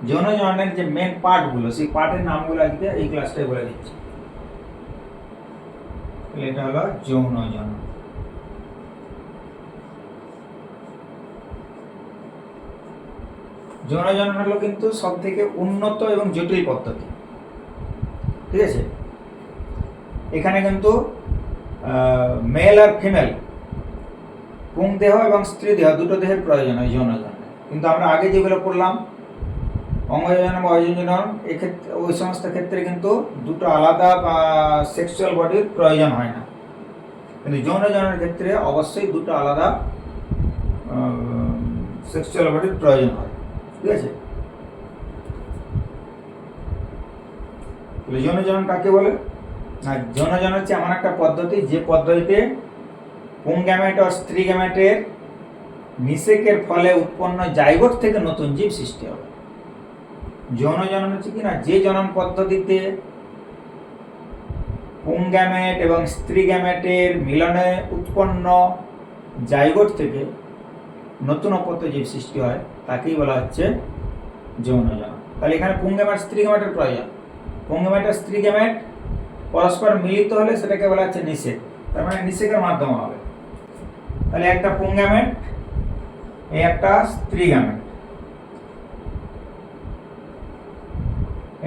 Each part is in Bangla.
যৌন জননের যে মেন পার্টগুলো, সেই পার্টের নামগুলো আজকে এই ক্লাসটায় বলে দিচ্ছি। এটা হলো যৌন জনন। যৌন জনন হলো কিন্তু সব থেকে উন্নত এবং জটিল পদ্ধতি, ঠিক আছে। এখানে কিন্তু মেল আর ফিমেল, পুংদেহ এবং স্ত্রী দেহ দুটো দেহের প্রয়োজন হয় যৌন জননে। কিন্তু আমরা আগে যেগুলো পড়লাম অঙ্গজনন বা অযৌনজনন, এক্ষেত্রে ওই সমস্ত ক্ষেত্রে কিন্তু দুটো আলাদা সেক্সুয়াল বডির প্রয়োজন হয় না। কিন্তু যৌন জননের ক্ষেত্রে অবশ্যই দুটো আলাদা সেক্সুয়াল বডির প্রয়োজন হয়, ঠিক আছে। যৌন জনন কাকে বলে? না, যৌন জনন হচ্ছে এমন একটা পদ্ধতি যে পদ্ধতিতে পুংগ্যামেট ও স্ত্রী গ্যামেটের নিষেকের ফলে উৎপন্ন জাইগোট থেকে নতুন জীব সৃষ্টি হবে। যৌন জনন হচ্ছে কি না, যে জনন পদ্ধতিতে পুংগ্যামেট এবং স্ত্রী গ্যামেটের মিলনে উৎপন্ন জাইগোট থেকে নতুন অপত্য জীব সৃষ্টি হয় তাকেই বলা হচ্ছে যৌন জনন। তাহলে এখানে পুংগ্যামেট স্ত্রী গ্যামেটের প্রয়োজন। পুংগ্যামেট আর স্ত্রী গ্যামেট পরস্পর মিলিত হলে সেটাকে বলা হচ্ছে নিষেক। তার মানে নিষেকের মাধ্যমে হবে। তাহলে একটা পুংগ্যামেট, এই একটা স্ত্রী গ্যামেট,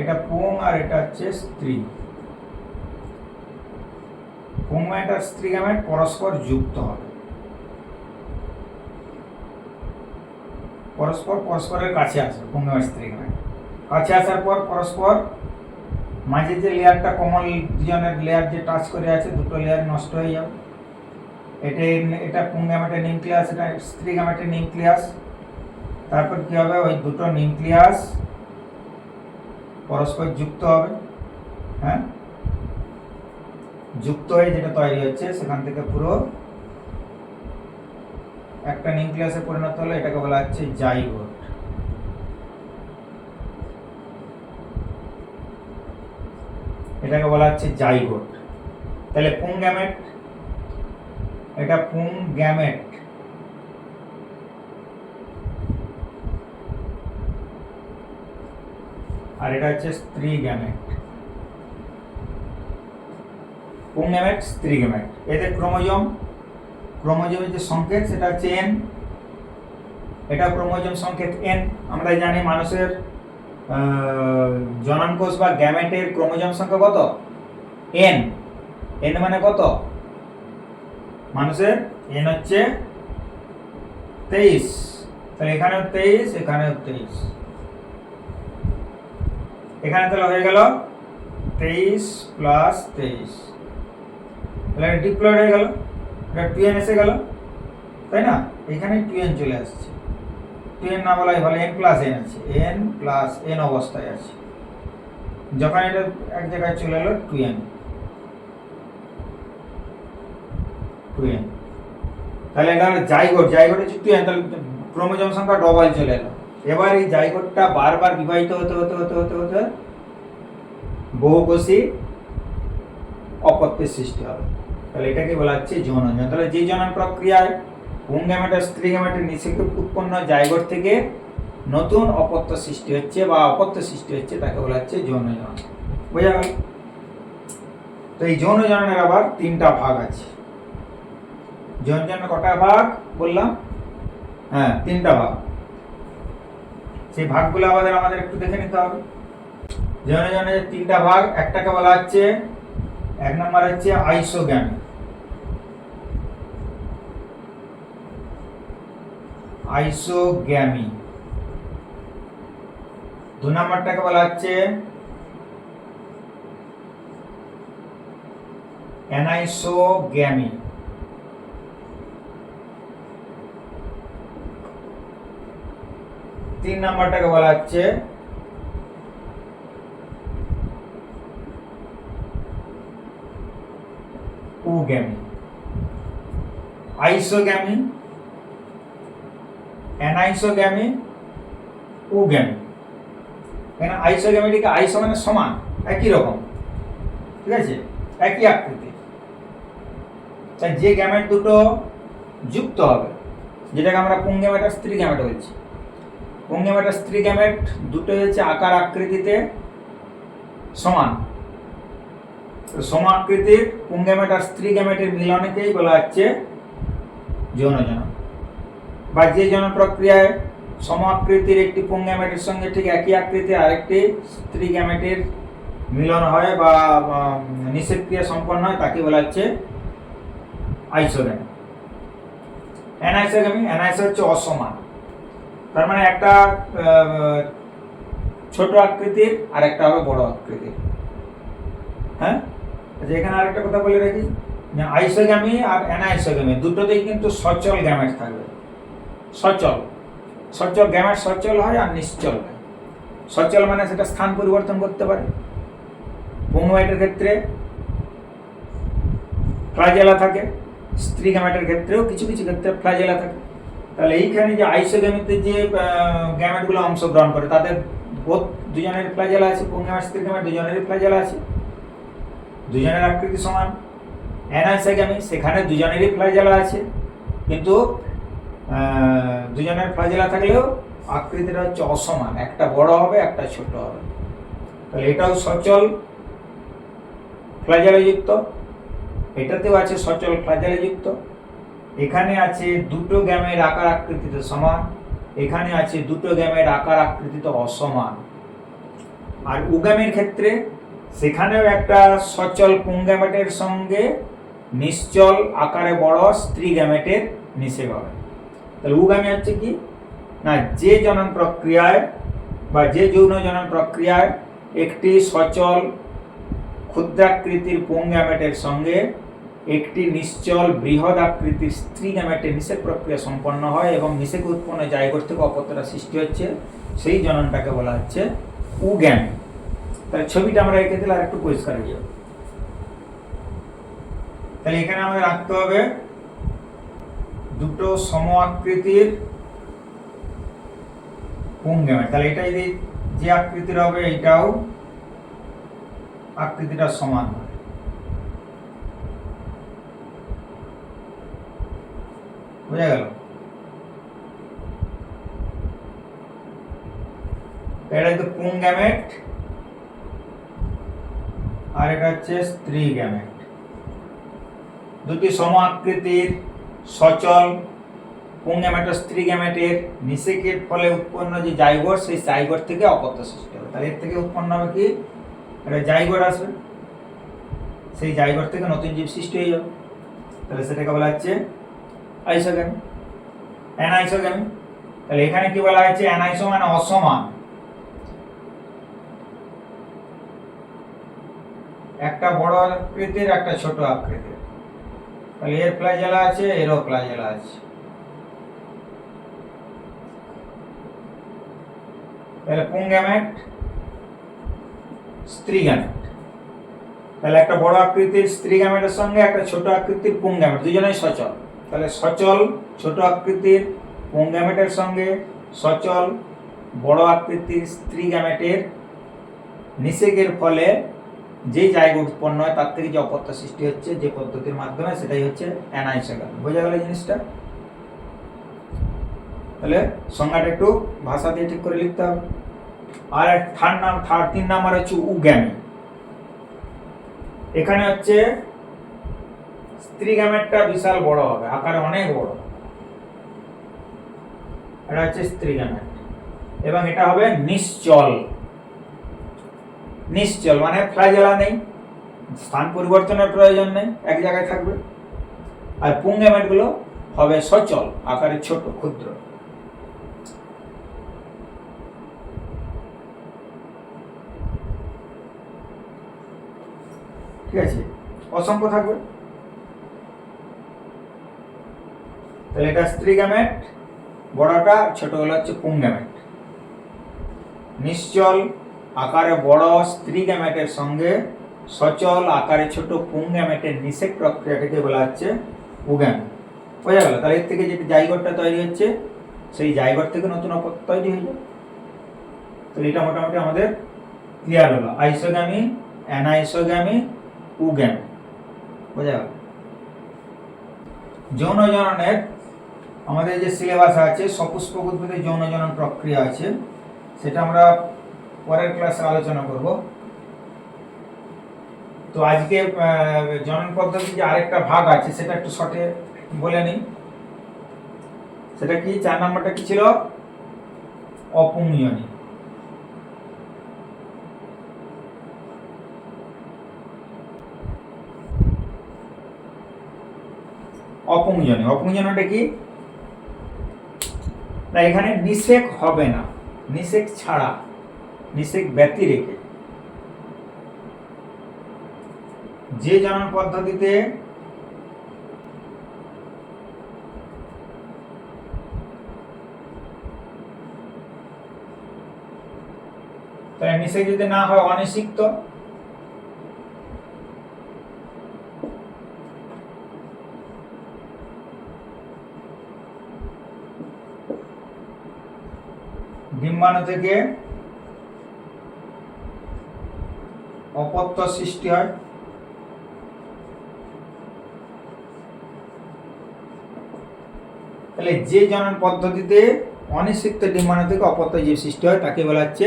এটা পুং আর এটা হচ্ছে স্ত্রী। পুংগ্যামেট আর স্ত্রী গ্যামেট পরস্পর যুক্ত হবে, পরস্পরের কাছে আসবে। পুংগ্যামেট স্ত্রী গ্যামেট কাছে আসার পর পরস্পর মাঝে যে লেয়ারটা কমন দুজনের লেয়ার যে টাচ করে আছে, দুটো লেয়ার নষ্ট হয়ে যাবে। এটা পুংগ্যামেটের নিউক্লিয়াস, এটা স্ত্রী গ্যামেটের নিউক্লিয়াস। তারপর কি হবে, ওই দুটো নিউক্লিয়াস পরস্পর যুক্ত হবে। হ্যাঁ, যুক্ত হয়ে যেটা তৈরি হচ্ছে সেখান থেকে পুরো একটা নিউক্লিয়াসে পরিণত হলো, এটাকে বলা হচ্ছে জাইগোট। এটাকে বলা হচ্ছে জাইগোট। তাহলে পুংগ্যামেট, এটা পুংগ্যামেট, আর এটা হচ্ছে স্ত্রী গ্যামেট। পুংগ্যামেট স্ত্রী গ্যামেট, এদের ক্রোমোজোমের যে সংকেত সেটা হচ্ছে এন। এটা ক্রোমোজোম সংকেত এন। আমরা জানি মানুষের জননকোষ বা গ্যামেটের ক্রোমোজোম সংখ্যা কত? এন। এন মানে কত? মানুষের এন হচ্ছে 23। তাহলে এখানেও 23, এখানেও 23। এখানে তাহলে হয়ে গেল 23 প্লাস 23। তাহলে ডিপ্লয়েড হয়ে গেল, এটা 2n এসে গেল, তাই না? এখানে 2n চলে আসছে। 2n না বলাই ভালো, n প্লাস n আছে, n প্লাস n অবস্থায় আছে। যখন এটা এক জায়গায় চলে এলো 2n, তাহলে এটা হলো জাইগোট। জাইগোট হচ্ছে 2n, তাহলে ক্রোমোজোম সংখ্যা ডবল চলে এলো। এবার এই জাইগোটটা বারবার বিভাজিত হতে হতে হতে হতে হতে বহুকোষী অপত্যের সৃষ্টি হবে। তাহলে এটাকে বলা হচ্ছে যৌন জনন। তাহলে যে জনন প্রক্রিয়ায় পুংগ্যামেট আর স্ত্রী গ্যামেটের নিষেকে উৎপন্ন জাইগোট থেকে নতুন অপত্য সৃষ্টি হচ্ছে বা অপত্য সৃষ্টি হচ্ছে তাকে বলা হচ্ছে যৌন জনন। বোঝা গেল? তো এই যৌন জননের আবার 3টা ভাগ আছে। যৌন জননের কটা ভাগ বললাম? হ্যাঁ, 3টা ভাগ। সেই ভাগগুলো আমাদের একটু দেখে নিতে হবে। যৌন জননের 3টা ভাগ, একটাকে বলা হচ্ছে, এক নম্বর হচ্ছে আইসোগ্যামি। আইসোগ্যামি। 2 নম্বরটাকে বলা হচ্ছে অ্যানাইসোগ্যামি। 3 নম্বরটাকে বলা হচ্ছে উগ্যামি। আইসোগ্যামি, অ্যানাইসোগ্যামি, উগ্যামি। এখানে আইসোগ্যামিটিকে, আইসো মানে সমান, একই রকম, ঠিক আছে, একই আকৃতি। তাই যে গ্যামেট দুটো যুক্ত হবে, যেটাকে আমরা পুংগ্যামেট আর স্ত্রী গ্যামেট বলছি, পুং গ্যামেট আর স্ত্রী গ্যামেট দুটোই হচ্ছে আকার আকৃতিতে সমান। সম আকৃতির পুং গ্যামেট আর স্ত্রী গ্যামেটের মিলনকেই বলা হচ্ছে যৌন জনন। বা যে জনন প্রক্রিয়ায় সম আকৃতির একটি পুং গ্যামেটের সঙ্গে ঠিক একই আকৃতির আরেকটি স্ত্রী গ্যামেটের মিলন হয় বা নিষেধ ক্রিয়া সম্পন্ন হয় তাকে বলা হচ্ছে আইসোগ্যামি। অ্যানাইসোগ্যামি, অ্যানাইসো হচ্ছে অসমান, তার মানে একটা ছোট আকৃতির আর একটা হবে বড় আকৃতির। হ্যাঁ, আচ্ছা এখানে আরেকটা কথা বলে রাখি, আইসোগ্যামি আর অ্যানাইসোগ্যামি দুটোতেই কিন্তু সচল গ্যামেট থাকবে। সচল সচল গ্যামেট সচল হয় আর নিশ্চল হয়। সচল মানে সেটা স্থান পরিবর্তন করতে পারে। পুং গ্যামেটের ক্ষেত্রে ফ্লাজেলা থাকে, স্ত্রী গ্যামেটের ক্ষেত্রেও কিছু কিছু ক্ষেত্রে ফ্লাজেলা থাকে। তাহলে এইখানে যে আইসোগ্যামিতে যে গ্যামেটগুলো অংশগ্রহণ করে তাদের দুজনের ফ্লাজেলা আছে, পুং গ্যামেট স্ত্রী গ্যামেট দুজনেরই ফ্লাজেলা আছে, দুজনের আকৃতি সমান। অ্যানাইসোগ্যামি সেখানে দুজনেরই ফ্লাজেলা আছে, কিন্তু দুজনের ফ্লাজেলা থাকলেও আকৃতিটা হচ্ছে অসমান, একটা বড় হবে একটা ছোট হবে। তাহলে এটাও সচল ফ্লাজেলাযুক্ত, এটাতেও আছে সচল ফ্লাজেলাযুক্ত। এখানে আছে দুটো গ্যামের আকার আকৃতিতে সমান, এখানে আছে দুটো গ্যামের আকার আকৃতিতে অসমান। আর উগ্যামের ক্ষেত্রে সেখানেও একটা সচল পুং গ্যামেটের সঙ্গে নিশ্চল আকারে বড় স্ত্রী গ্যামেটের নিষেধ হবে। তাহলে উগ্যামি হচ্ছে কি না, যে জনন প্রক্রিয়ায় বা যে যৌন জনন প্রক্রিয়ায় একটি সচল ক্ষুদ্রাকৃতির পুং গ্যামেটের সঙ্গে একটি নিশ্চল বৃহৎ আকৃতির স্ত্রী গ্যামেটের নিষেক প্রক্রিয়া সম্পন্ন হয় এবং নিষেক উৎপন্ন জায়গোট থেকে অপত্যটা সৃষ্টি হচ্ছে, সেই জননটাকে বলা হচ্ছে উগ্যামি। তাহলে ছবিটা আমরা এঁকে দিলে আর একটু পরিষ্কার হয়ে যাবে। তাহলে এখানে আমাদের রাখতে হবে দুটো সম আকৃতির পুং গ্যামেট। তাহলে এটা যদি যে আকৃতির হবে এটাও আকৃতিটা সমান হবে। বোঝা গেল? এটা হচ্ছে পুং গ্যামেট আর এটা হচ্ছে স্ত্রী গ্যামেট। দুটি সম আকৃতির সচল পুং গ্যামেট ও স্ত্রী গ্যামেটের নিষেকের ফলে উৎপন্ন যে জাইগোট, সেই জাইগোট থেকে অপত্য সৃষ্টি হবে। তাহলে এর থেকে উৎপন্ন হবে কি, একটা জাইগোট আসবে, সেই জাইগোট থেকে নতুন জীব সৃষ্টি হয়ে যাবে। তাহলে সেটাকে বলা হচ্ছে আইসোগ্যামি। অ্যানাইসোগ্যামি, তাহলে এখানে কি বলা হয়েছে, অ্যানাইসো মানে অসমান, একটা বড় আকৃতির একটা ছোট আকৃতির। তাহলে এর ফ্লাজেলা আছে, এরও ফ্লাজেলা আছে। তাহলে পুং গ্যামেট স্ত্রী গ্যামেট, তাহলে একটা বড় আকৃতির স্ত্রী গ্যামেটের সঙ্গে একটা ছোট আকৃতির পুং গ্যামেট দুজনেই সচল। তাহলে সচল ছোট আকৃতির পুং গ্যামেটের সঙ্গে সচল বড় আকৃতির স্ত্রী গ্যামেটের নিষেকের ফলে যে জায়গা উৎপন্ন হয় তার থেকে যে অপত্য সৃষ্টি হচ্ছে যে পদ্ধতির মাধ্যমে, সেটাই হচ্ছে অ্যানাইসোগ্যামি। বোঝা গেল জিনিসটা? তাহলে সংজ্ঞাটা একটু ভাষা দিয়ে ঠিক করে লিখতে হবে। আর তিন নাম্বার হচ্ছে উগ্যামি। এখানে হচ্ছে স্ত্রী গ্যামেটটা বিশাল বড় হবে, আকারে অনেক বড়, এটা হচ্ছে স্ত্রী গ্যামেট, এবং এটা হবে নিশ্চল। নিশ্চল মানে ফ্লাজেলা নেই, স্থান পরিবর্তনের প্রয়োজন নেই, এক জায়গায় থাকবে। আর পুং গ্যামেট গুলো হবে সচল, আকারে ছোট ক্ষুদ্র। ঠিক আছে, অসংখ্য থাকবে। তাহলে এটা স্ত্রী গ্যামেট বড়টা, ছোট হলো হচ্ছে পুং গ্যামেট। নিশ্চল আকারে বড় স্ত্রী গ্যামেটের সঙ্গে সচল আকারে ছোট পুং গ্যামেটের নিষেক প্রক্রিয়াটাকে বলা হচ্ছে উগ্যামি। বোঝা গেল? তাহলে এর থেকে যেটা জাইগোটটা তৈরি হচ্ছে, সেই জাইগোট থেকে নতুন অপত্য তৈরি হয়ে যাবে। তাহলে এটা মোটামুটি আমাদের ক্লিয়ার হলো, আইসোগ্যামি, অ্যানাইসোগ্যামি, উগ্যামি। বোঝা গেল? যৌন জননের আমাদের যে সিলেবাস আছে সপুষ্পক উদ্ভিদের যৌন জনন প্রক্রিয়া আছে, সেটা আমরা পরের ক্লাসে আলোচনা করব। তো আজকে জনন পদ্ধতির যে আরেকটা ভাগ আছে সেটা একটু শর্টে বলে নিই। সেটা কি, 4 নম্বরটা কি ছিল? অপুংজনি। অপুংজনটা কি না, এখানে নিষেক হবে না, নিষেক ছাড়া, নিষেক ব্যতি রেখে যে জনন পদ্ধতিতে তাহলে নিষেক যদি না হয় অনিষিক্ত, ডিম্বাণু থেকে অপত্য সৃষ্টি হয়, তাহলে যে জনন পদ্ধতিতে অনিষিক্ত ডিম্বাণু থেকে অপত্য জীব সৃষ্টি হয় তাকে বলা হচ্ছে,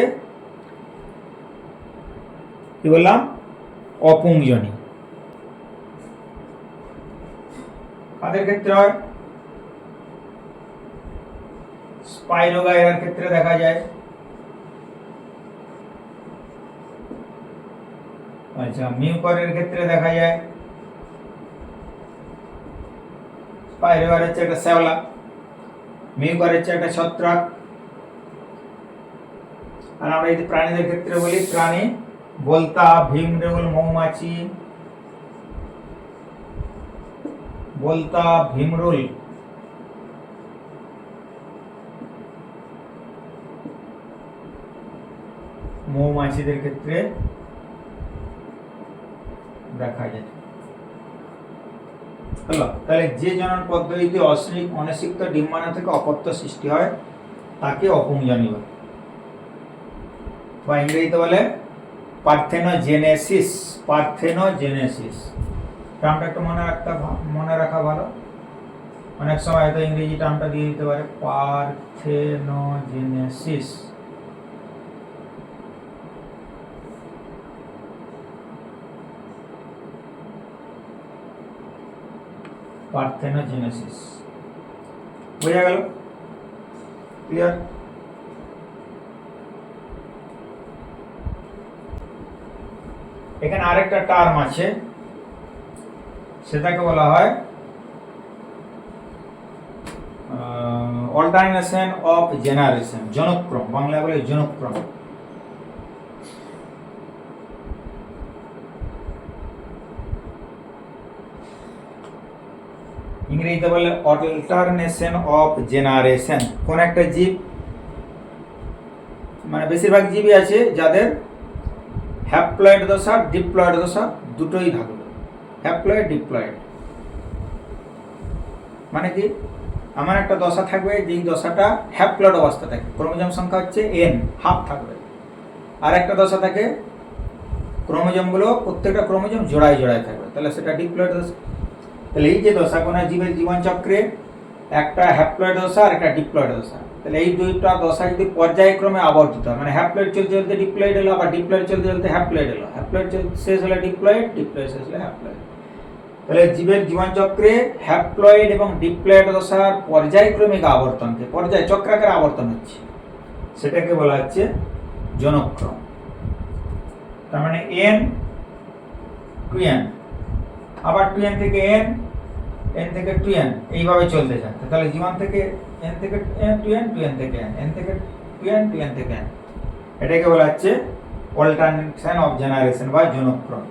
কি বললাম, অপুংজনি। কাদের ক্ষেত্রে হয়? স্পাইরোগাইরার ক্ষেত্রে দেখা যায়। আচ্ছা, মিউকরের ক্ষেত্রে দেখা যায়। স্পাইরোগার হচ্ছে একটা শ্যাওলা, মিউকর হচ্ছে একটা ছত্রাক। আর আমরা যদি প্রাণীদের ক্ষেত্রে বলি, প্রাণী বলতা, ভীমরেল, মৌমাছি, বলতা, ভীমরুল, মৌমাছিদের ক্ষেত্রে দেখা যায়। হলো, তাহলে যে জনন পদ্ধতিতে অনিষিক্ত ডিম্বাণু থেকে অপত্য সৃষ্টি হয় তাকে অপুংজনি বলে, বা ইংরেজিতে বলে পার্থেনোজেনেসিস। পার্থেনোজেনেসিস টার্মটা একটু মনে রাখা ভালো। অনেক সময় হয়তো ইংরেজি টার্মটা দিয়ে দিতে পারে, পার্থেনোজেনেসিস। পার্থেনোজেনেসিস বোঝা গেল? ক্লিয়ার? এখানে আরেকটা টার্ম আছে, সেটাকে বলা হয় অল্টারনেশন অফ জেনারেশন, জনক্রম, বাংলা বলে জনক্রম। ইংরেজিতে বলে অল্টারনেশন অফ জেনারেশন। কোন একটা জীব, মানে বেশিরভাগ জীবই আছে যাদের হ্যাপ্লয়েড দশা, ডিপ্লয়েড দশা দুটোই থাকবে। হ্যাপ্লয়েড, ডিপ্লয়েড মানে কি, আমার একটা দশা থাকবে যেই দশাটা হ্যাপ্লয়েড অবস্থা থাকে, ক্রোমোজোম সংখ্যা হচ্ছে n, হাফ থাকবে। আর একটা দশা থাকে ক্রোমোজোমগুলো, প্রত্যেকটা ক্রোমোজোম জোড়ায় জোড়ায় থাকবে, তাহলে সেটা ডিপ্লয়েড দশা। তাহলে এই যে দশা, কোনো জীবের জীবন চক্রে একটা হ্যাপ্লয়েড দশা আর একটা ডিপ্লয়েড দশা, তাহলে এই দুইটা দশা যদি পর্যায়ক্রমে আবর্তিত হয়, মানে হ্যাপ্লয়েড চলতে চলতে ডিপ্লয়েড এলো, আবার ডিপ্লয়েড চলতে চলতে হ্যাপ্লয়েড এলো, হ্যাপ্লয়েড শেষ হলে ডিপ্লয়েড, ডিপ্লয়েড শেষ হলে হ্যাপ্লয়েড। তাহলে জীবের জীবন চক্রে হ্যাপ্লয়েড এবং ডিপ্লয়েড দশার পর্যায়ক্রমিক আবর্তনকে, পর্যায় চক্রাকারে আবর্তন হচ্ছে, সেটাকে বলা হচ্ছে জনক্রম। তার মানে n টু n, আবার 2n থেকে n, n থেকে 2n, এইভাবে চলতে থাকে। তাহলে জীবন থেকে n থেকে 2n, 2n থেকে n, n থেকে 2n, 2n থেকে n, এটাকে বলা হচ্ছে অল্টারনেশন অফ জেনারেশন বা জনক্রম।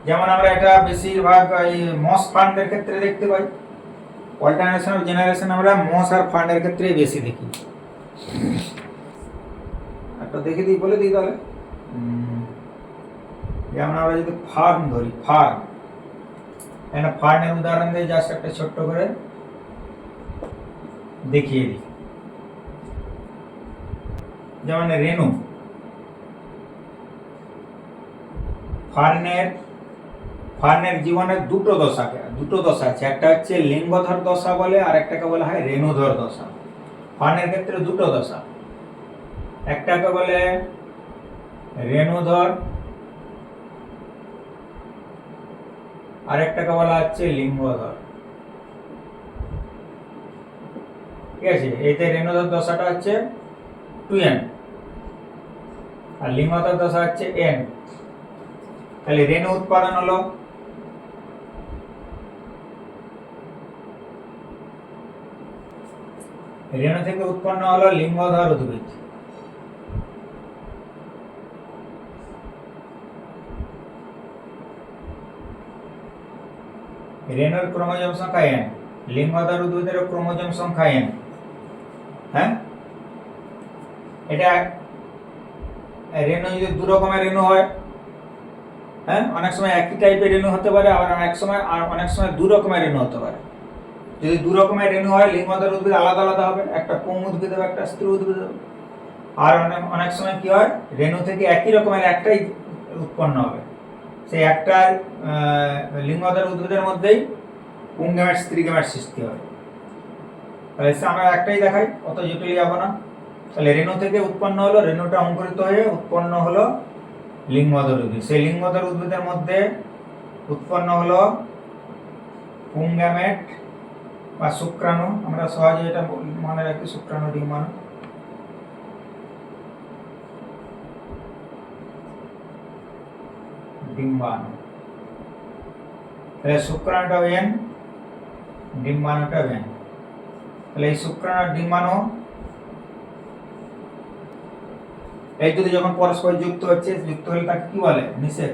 যেমন আমরা এটা বেশিরভাগ এই মস ফান্ডের ক্ষেত্রে দেখতে পাই। অল্টারনেশন অফ জেনারেশন আমরা মস আর ফান্ডের ক্ষেত্রে বেশি দেখি। একটা দেখে দিই, বলে দিই তাহলে। যেমন আমরা যদি ফার্ম ধরি, ফার্ম, একটা ফার্মের উদাহরণ দিয়ে জাস্ট একটা ছোট্ট করে দেখিয়ে দিই। যেমন রেনু, ফার্নের জীবনের দুটো দশা আছে, একটা হচ্ছে লিঙ্গধর দশা বলে, আর একটাকে বলা হয় রেণুধর দশা। ফার্নের ক্ষেত্রে দুটো দশা, একটাকে বলে রেণুধর, আর একটাকে বলা হচ্ছে লিঙ্গধর। ঠিক আছে, এতে রেণুধর দশাটা হচ্ছে 2n আর লিঙ্গধর দশা হচ্ছে n। তাহলে রেণু উৎপাদন হলো রেণু থেকে উৎপন্ন হলো লিঙ্গধর উদ্ভিদ। রেণুর ক্রোমোজোম সংখ্যা n, লিঙ্গধর উদ্ভিদের ক্রোমোজোম সংখ্যা n। হ্যাঁ, এটা রেণু যদি দু রকমের রেণু হয়, হ্যাঁ, অনেক সময় একই টাইপের রেণু হতে পারে, আবার অনেক সময় দু রকমের রেণু হতে পারে। যদি দু রকমের রেণু হয়, লিঙ্গধর উদ্ভিদ আলাদা আলাদা হবে, একটা পুং উদ্ভিদ হবে, একটা স্ত্রী উদ্ভিদ হবে। আর অনেক সময় কি হয়, রেণু থেকে একই রকমের একটাই উৎপন্ন হবে, সেই একটা লিঙ্গধর উদ্ভিদের মধ্যেই পুংগ্যামেট স্ত্রীগ্যামেট সৃষ্টি হবে। তাহলে আমরা একটাই দেখাই, অত জটিল যাব না। তাহলে রেণু থেকে উৎপন্ন হলো, রেণুটা অঙ্কুরিত হয়ে উৎপন্ন হলো লিঙ্গধর উদ্ভিদ। সেই লিঙ্গধর উদ্ভিদের মধ্যে উৎপন্ন হলো পুংগ্যামেট বা শুক্রাণু, আমরা সহজে এটা মনে রাখি, শুক্রাণু ডিম্বাণু। ডিম্বাণু, তাহলে শুক্রাণুটা n, ডিম্বাণুটা n। তাহলে এই শুক্রাণু ডিম্বাণু এই দুটি যখন পরস্পর যুক্ত হচ্ছে, যুক্ত হলে তাকে কি বলে? নিষেক।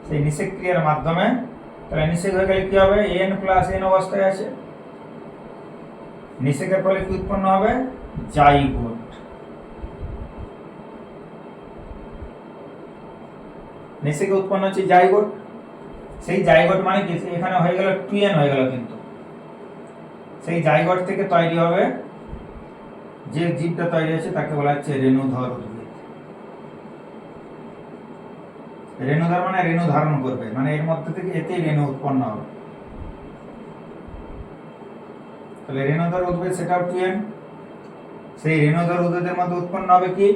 সেই নিষেক ক্রিয়ার মাধ্যমে, তাহলে নিষেক হয়ে গেলে কি হবে? n+n অবস্থায় আছে। নিষেকের ফলে কি উৎপন্ন হবে? জাইগোট। নিষেকে উৎপন্ন হচ্ছে জাইগোট। সেই জাইগোট মানে কি? এখানে হয়ে গেল 2n হয়ে গেল, কিন্তু সেই জাইগোট থেকে তৈরি হবে, যে জীবটা তৈরি হয়েছে তাকে বলা হচ্ছে রেণুধর উদ্ভিদ। রেণুধর মানে রেণু ধারণ করবে, মানে এর মধ্যে থেকে এতেই রেণু উৎপন্ন হবে। তাহলে রেণুধর উদ্ভিদ সেটাও 2n। সেই রেণুধর উদ্ভিদের মধ্যে উৎপন্ন হবে কি?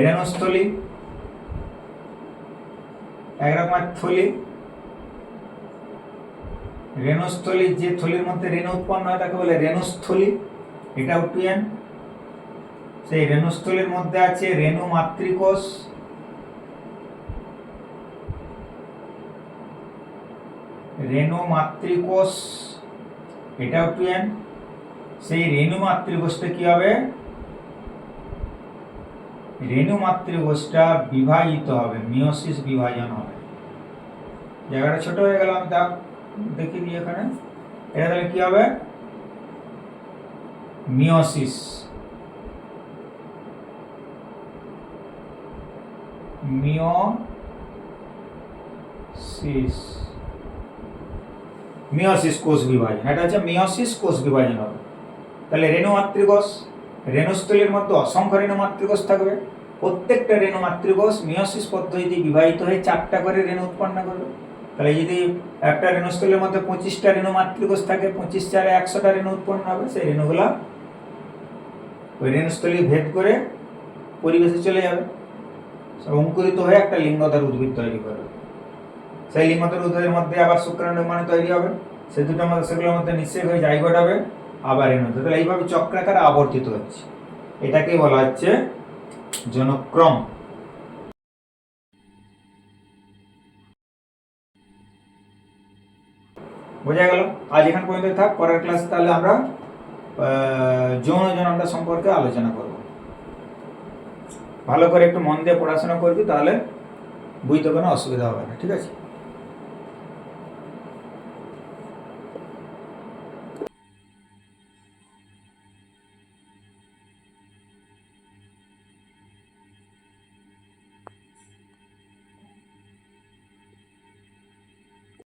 রেণুস্থলী, একরকমের থলি। রেণুস্থলী, যে থলির মধ্যে রেণু উৎপন্ন হয় তাকে বলে রেণুস্থলী, এটাও 2n। সেই রেণুস্থলীর মধ্যে আছে রেণু মাতৃকোষ, রেণু মাতৃকোষ, এটাও 2n। সেই রেণু মাতৃকোষটা কি হবে? রেণু মাতৃকোষটা বিভাজিত হবে, মিয়োসিস বিভাজন হবে। জায়গাটা ছোট হয়ে গেল, আমি দেখিয়ে দিই এখানে। এটা তাহলে কি হবে? মিয়োসিস। মিয়োসিস কোষ বিভাজন, এটা হচ্ছে মিয়োসিস কোষ বিভাজন হবে। তাহলে রেণু মাতৃকোষ, রেণুস্থলীর মধ্যে অসংখ্য রেণু মাতৃকোষ থাকবে। প্রত্যেকটা রেণু মাতৃকোষ মিয়োসিস পদ্ধতিতে বিভাজিত হয়ে 4টা করে রেণু উৎপন্ন করবে। তাহলে যদি একটা রেণুস্থলীর মধ্যে 25টা রেণু মাতৃকোষ থাকে, 25×4 100টা রেণু উৎপন্ন হবে। সেই রেণুগুলা ওই রেণুস্থলী ভেদ করে পরিবেশে চলে যাবে, অঙ্কুরিত হয়ে একটা লিঙ্গধর উদ্ভিদ তৈরি করবে। সেই লিঙ্গধর উদ্ভিদের মধ্যে আবার শুক্রাণু ডিম্বাণু তৈরি হবে, সেই দুটোর মধ্যে, সেগুলোর মধ্যে নিষেক হয়ে জাইগোট হবে, আবার রেণু। তাহলে এইভাবে চক্রাকারে আবর্তিত হচ্ছে, এটাকেই বলা হচ্ছে জনক্রম। বোঝা গেল? আজ এখান পর্যন্ত থাক, পরের ক্লাস তাহলে আমরা যৌন জননটা সম্পর্কে আলোচনা করব। ভালো করে একটু মন দিয়ে পড়াশোনা করবি, তাহলে বুঝতে কোনো অসুবিধা হবে না। ঠিক আছে?